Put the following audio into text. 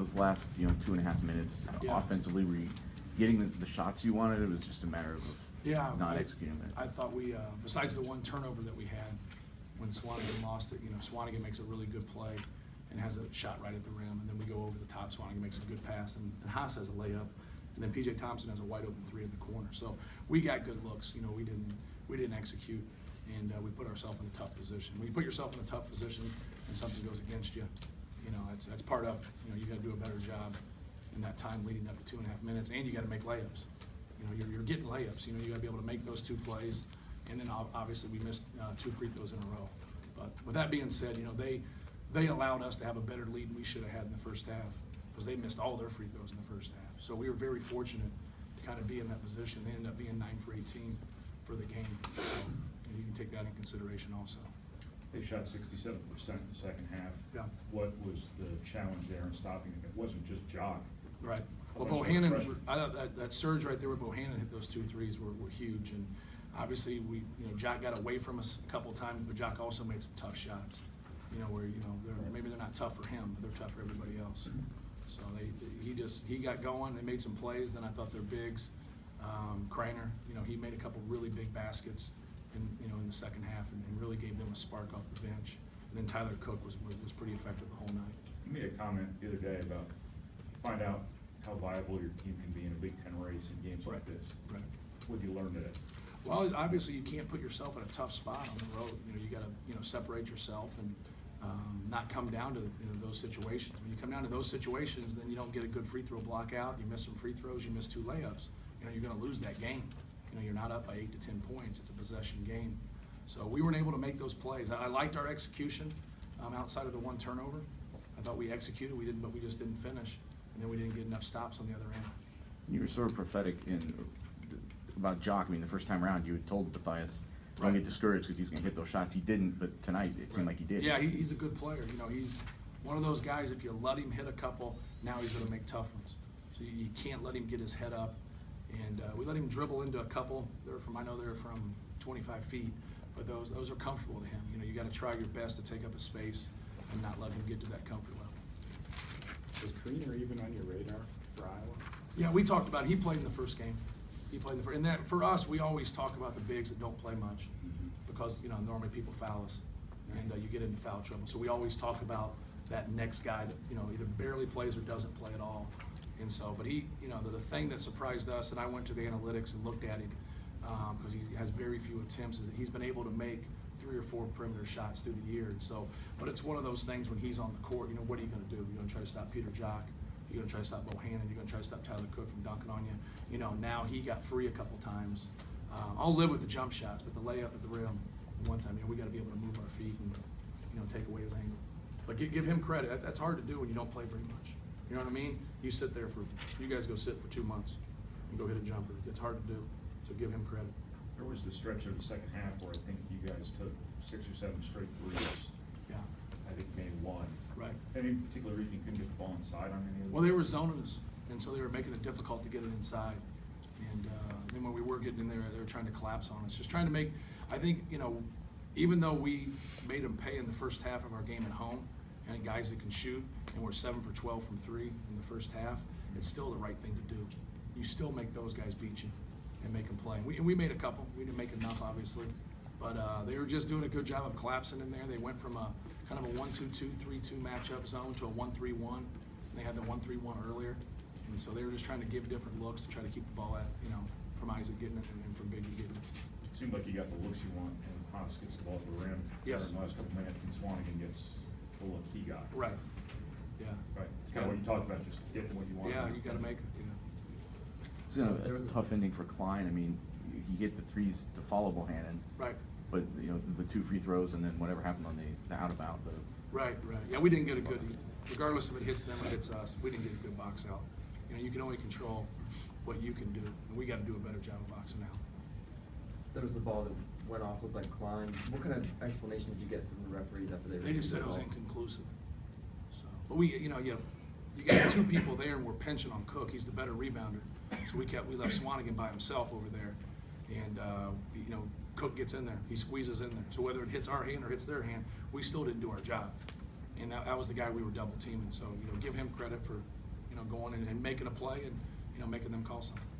those last, 2.5 minutes Yeah. offensively? Were you getting the shots you wanted? It was just a matter of Yeah. not executing it. I thought we, besides the one turnover that we had when Swanigan lost it, Swanigan makes a really good play and has a shot right at the rim, and then we go over the top. Swanigan makes a good pass, and Haas has a layup, and then P.J. Thompson has a wide open three in the corner. So we got good looks. We didn't execute, and we put ourselves in a tough position. When you put yourself in a tough position and something goes against you, that's part of it. You got to do a better job in that time leading up to 2.5 minutes, and you got to make layups. You're getting layups. You got to be able to make those two plays, and then obviously we missed 2 free throws in a row. But with that being said, they allowed us to have a better lead than we should have had in the first half because they missed all their free throws in the first half. So we were very fortunate to kind of be in that position. They ended up being 9 for 18 for the game. So you can take that in consideration also. They shot 67% in the second half. Yeah. What was the challenge there in stopping it? It wasn't just Jock. Right. A Well, bunch of Bohannon, freshmen. I thought that surge right there where Bohannon hit those 2 threes were huge. And obviously Jock got away from us a couple of times, but Jock also made some tough shots. Where maybe they're not tough for him, but they're tough for everybody else. So he got going. They made some plays. Then I thought their bigs, Craner, he made a couple really big baskets in the second half and really gave them a spark off the bench. And then Tyler Cook was pretty effective the whole night. You made a comment the other day about find out how viable your team can be in a Big Ten race in games like this. Right. What did you learn today? Well, obviously you can't put yourself in a tough spot on the road. You got to separate yourself and not come down to those situations. When you come down to those situations, then you don't get a good free throw block out. You miss some free throws. You miss 2 layups. You're going to lose that game. You're not up by 8 to 10 points. It's a possession game. So we weren't able to make those plays. I liked our execution outside of the 1 turnover. I thought we executed. But we just didn't finish, and then we didn't get enough stops on the other end. You were sort of prophetic about Jock. I mean, the first time around, you had told Matthias, don't get discouraged because he's going to hit those shots. He didn't, but tonight it seemed like he did. Yeah, he's a good player. He's one of those guys, if you let him hit a couple, now he's going to make tough ones. So you can't let him get his head up. And we let him dribble into a couple. I know they're from 25 feet, but those are comfortable to him. You got to try your best to take up a space and not let him get to that comfort level. Was Craner even on your radar for Iowa? Yeah, we talked about it. He played in the first game. He played in the first, and that for us, we always talk about the bigs that don't play much because normally people foul us and you get into foul trouble. So we always talk about that next guy that either barely plays or doesn't play at all. And so, but he, the thing that surprised us, and I went to the analytics and looked at him because he has very few attempts, is that he's been able to make 3 or 4 perimeter shots through the year. And so, but it's one of those things when he's on the court, what are you going to do? You're going to try to stop Peter Jock. You're going to try to stop Bohannon. You're going to try to stop Tyler Cook from dunking on you. Now he got free a couple times. I'll live with the jump shots, but the layup at the rim, one time, we got to be able to move our feet and, take away his angle. But give him credit. That's hard to do when you don't play very much. You know what I mean? You sit there you guys go sit for 2 months and go hit a jumper. It's hard to do, so give him credit. There was the stretch of the second half where I think you guys took 6 or 7 straight threes. Yeah. I think maybe 1. Right. Any particular reason you couldn't get the ball inside on any of them? Well, they were zoning us, and so they were making it difficult to get it inside. And then when we were getting in there, they were trying to collapse on us. Just trying to make, I think, even though we made them pay in the first half of our game at home, and guys that can shoot, and we're 7 for 12 from 3 in the first half, it's still the right thing to do. You still make those guys beat you and make them play. We made a couple. We didn't make enough, obviously. But they were just doing a good job of collapsing in there. They went from a kind of a 1-2-2, 3-2 matchup zone to a 1-3-1. They had the 1-3-1 earlier. And so they were just trying to give different looks to try to keep the ball at, from Isaac getting it and from Biggie getting it. It seemed like you got the looks you want, and Haas gets the ball to the rim Yes. in the last couple minutes, and Swanigan gets the look he got. Right. Yeah. Right. It's kind of what you talked about, just getting what you want. Yeah, you got to make it. Yeah. It's a tough ending for Klein. I mean, you get the threes to follow Bohannon. Right. But, the 2 free throws and then whatever happened on the out of bound. Right. Yeah, we didn't get a good, regardless if it hits them or hits us, we didn't get a good box out. You can only control what you can do, and we got to do a better job of boxing out. That was the ball that went off, looked like Klein. What kind of explanation did you get from the referees after they? They just said it was reviewed the inconclusive. So, but you got 2 people there, and we're pinching on Cook. He's the better rebounder. So we left Swanigan by himself over there, and Cook gets in there. He squeezes in there. So whether it hits our hand or hits their hand, we still didn't do our job. And that was the guy we were double teaming. So give him credit for going and making a play and, making them call something.